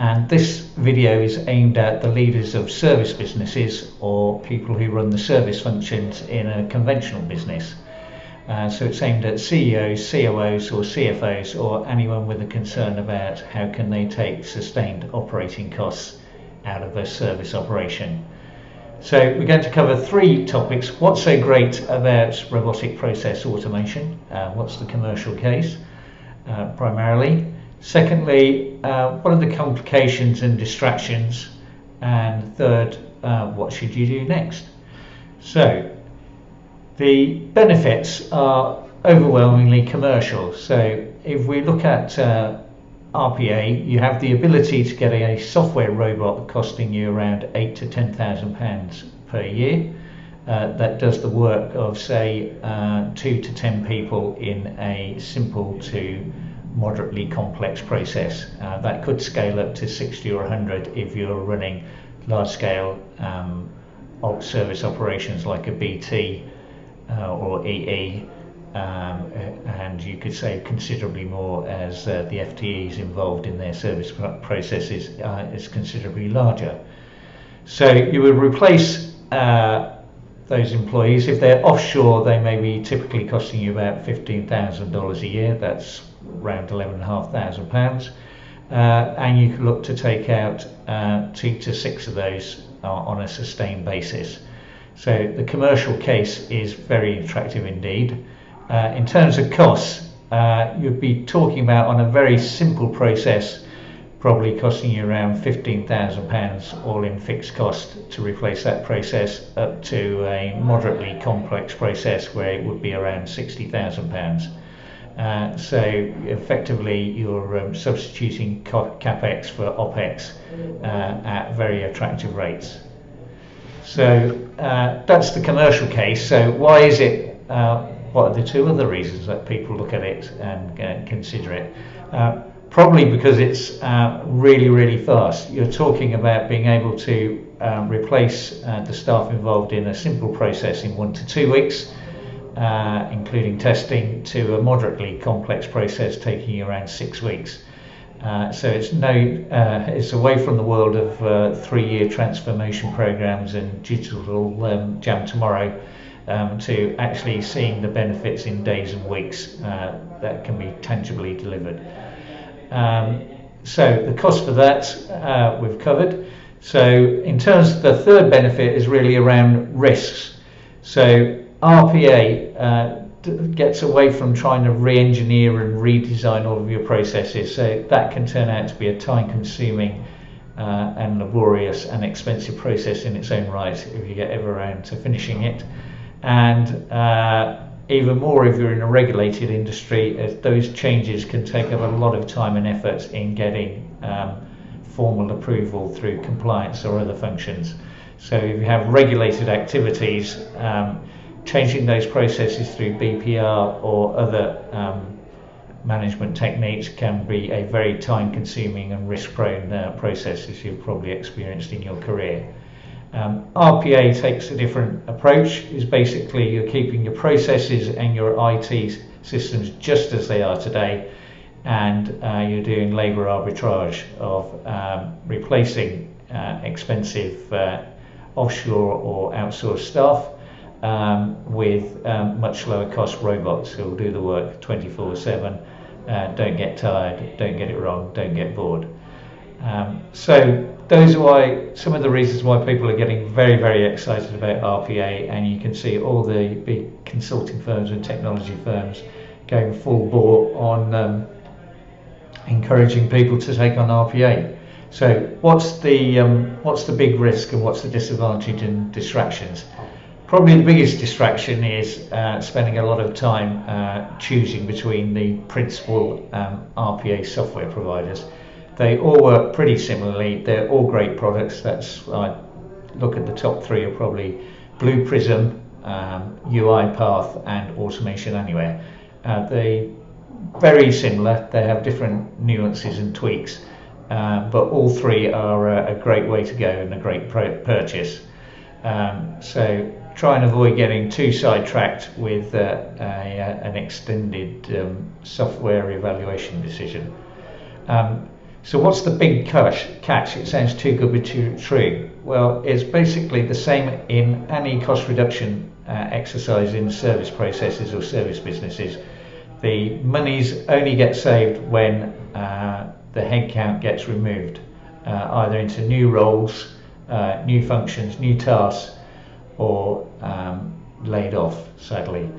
and this video is aimed at the leaders of service businesses or people who run the service functions in a conventional business. So it's aimed at CEOs, COOs or CFOs, or anyone with a concern about how can they take sustained operating costs out of a service operation. So we're going to cover three topics. What's so great about robotic process automation? What's the commercial case primarily? Secondly, what are the complications and distractions? And third, what should you do next? So the benefits are overwhelmingly commercial. So if we look at RPA, you have the ability to get a software robot costing you around £8,000 to £10,000 per year. That does the work of say 2 to 10 people in a simple to moderately complex process. That could scale up to 60 or 100 if you're running large-scale service operations like a BT or EE, and you could save considerably more as the FTEs involved in their service processes is considerably larger. So you would replace those employees. If they're offshore, they may be typically costing you about $15,000 a year. That's around £11,500, and you can look to take out 2 to 6 of those on a sustained basis. So the commercial case is very attractive indeed. In terms of costs, you'd be talking about on a very simple process probably costing you around £15,000 all in fixed cost to replace that process, up to a moderately complex process where it would be around £60,000. So effectively you're substituting capex for opex at very attractive rates. So that's the commercial case. So why is it, what are the two other reasons that people look at it and consider it? Probably because it's really fast. You're talking about being able to replace the staff involved in a simple process in 1 to 2 weeks, including testing, to a moderately complex process taking you around 6 weeks. So it's away from the world of 3-year transformation programs and digital jam tomorrow, to actually seeing the benefits in days and weeks that can be tangibly delivered. So the cost for that we've covered. So in terms of the third benefit is really around risks. So RPA gets away from trying to re-engineer and redesign all of your processes, so that can turn out to be a time-consuming and laborious and expensive process in its own right if you get ever around to finishing it. And even more if you're in a regulated industry, as those changes can take up a lot of time and effort in getting formal approval through compliance or other functions. So if you have regulated activities, changing those processes through BPR or other management techniques can be a very time-consuming and risk-prone process, as you've probably experienced in your career. RPA takes a different approach. Is basically you're keeping your processes and your IT systems just as they are today, and you're doing labour arbitrage of replacing expensive offshore or outsourced staff with much lower cost robots who will do the work 24/7. Don't get tired, don't get it wrong, don't get bored. So those are some of the reasons why people are getting very excited about RPA, and you can see all the big consulting firms and technology firms going full bore on encouraging people to take on RPA. So what's the big risk and what's the disadvantage and distractions? Probably the biggest distraction is spending a lot of time choosing between the principal RPA software providers. They all work pretty similarly. They're all great products. I look at the top three are probably Blue Prism, UiPath and Automation Anywhere. They're very similar. They have different nuances and tweaks, but all three are a great way to go and a great purchase. So try and avoid getting too sidetracked with an extended software evaluation decision. So what's the big catch? It sounds too good to be true. Well, it's basically the same in any cost reduction exercise in service processes or service businesses. The monies only get saved when the headcount gets removed, either into new roles, new functions, new tasks, or laid off, sadly.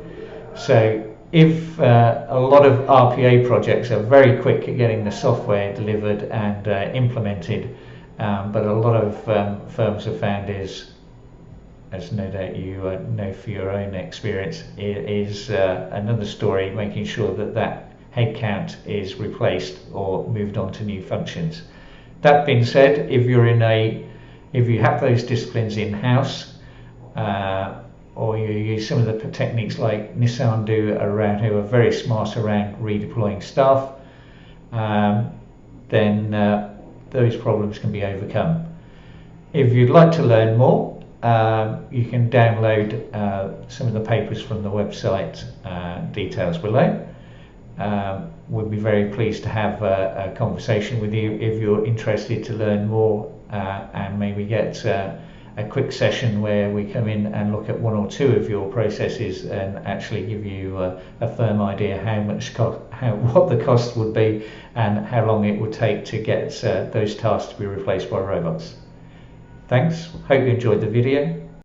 So if a lot of RPA projects are very quick at getting the software delivered and implemented, but a lot of firms have found is, as no doubt you know for your own experience, is another story, making sure that that headcount is replaced or moved on to new functions. That being said, if you have those disciplines in-house, or you use some of the techniques like Nissan do around, who are very smart around redeploying staff, then those problems can be overcome. If you'd like to learn more, you can download some of the papers from the website, details below. We'd be very pleased to have a conversation with you if you're interested to learn more, and maybe get a quick session where we come in and look at one or two of your processes and actually give you a firm idea what the cost would be and how long it would take to get those tasks to be replaced by robots. Thanks, hope you enjoyed the video.